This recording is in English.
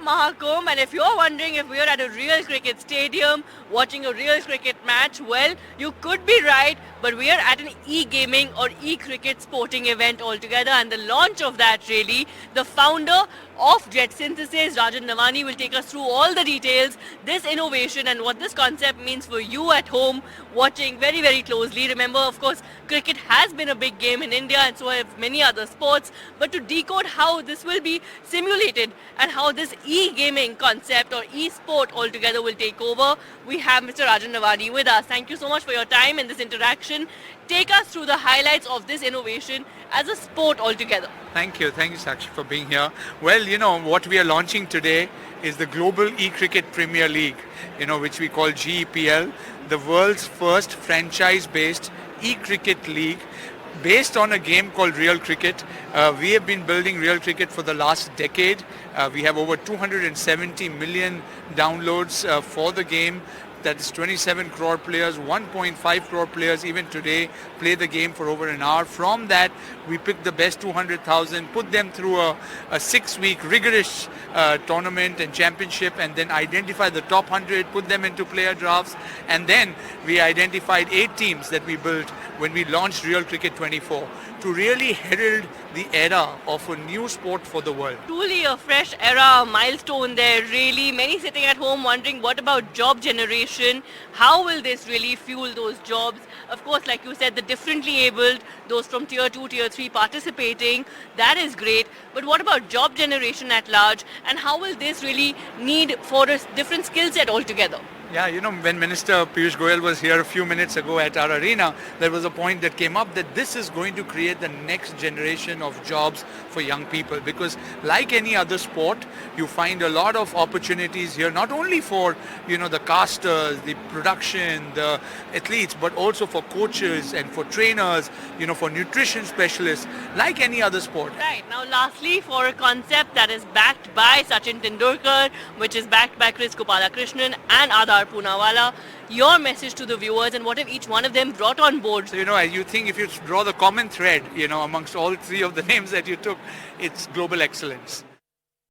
Mahakumbh, and if you're wondering if we're at a real cricket stadium watching a real cricket match, well, you could be right, but we are at an e-gaming or e-cricket sporting event altogether, and the launch of that really, the founder of JetSynthesys, Rajan Navani, will take us through all the details, this innovation and what this concept means for you at home watching very, very closely. Remember, of course, cricket has been a big game in India and so have many other sports, but to decode how this will be simulated and how this e-gaming concept or e-sport altogether will take over, we have Mr. Rajan Navani with us. Thank you so much for your time in this interaction. Take us through the highlights of this innovation as a sport altogether. Thank you, Sakshi, for being here. Well, what we are launching today is the Global E-Cricket Premier League, which we call GEPL, the world's first franchise-based e-cricket league based on a game called Real Cricket. We have been building Real Cricket for the last decade. We have over 270 million downloads for the game. That's 27 crore players, 1.5 crore players even today play the game for over an hour. From that, we pick the best 200,000, put them through a 6-week rigorous tournament and championship, and then identify the top 100, put them into player drafts, and then we identified 8 teams that we built when we launched Real Cricket 24 to really herald the era of a new sport for the world. Truly a fresh era, a milestone there, really. Many sitting at home wondering, what about job generation? How will this really fuel those jobs? Of course, like you said, the differently abled, those from tier 2, tier 3 participating, that is great. But what about job generation at large? And how will this really need for a different skill set altogether? Yeah, when Minister Piyush Goyal was here a few minutes ago at our arena, there was a point that came up that this is going to create the next generation of jobs for young people, because like any other sport, you find a lot of opportunities here, not only for, the casters, the production, the athletes, but also for coaches and for trainers, for nutrition specialists, like any other sport. Right. Now, lastly, for a concept that is backed by Sachin Tendulkar, which is backed by Kris, Gopalakrishnan and Adar, Poonawalla, your message to the viewers and what have each one of them brought on board? So, you think if you draw the common thread, amongst all 3 of the names that you took, it's global excellence.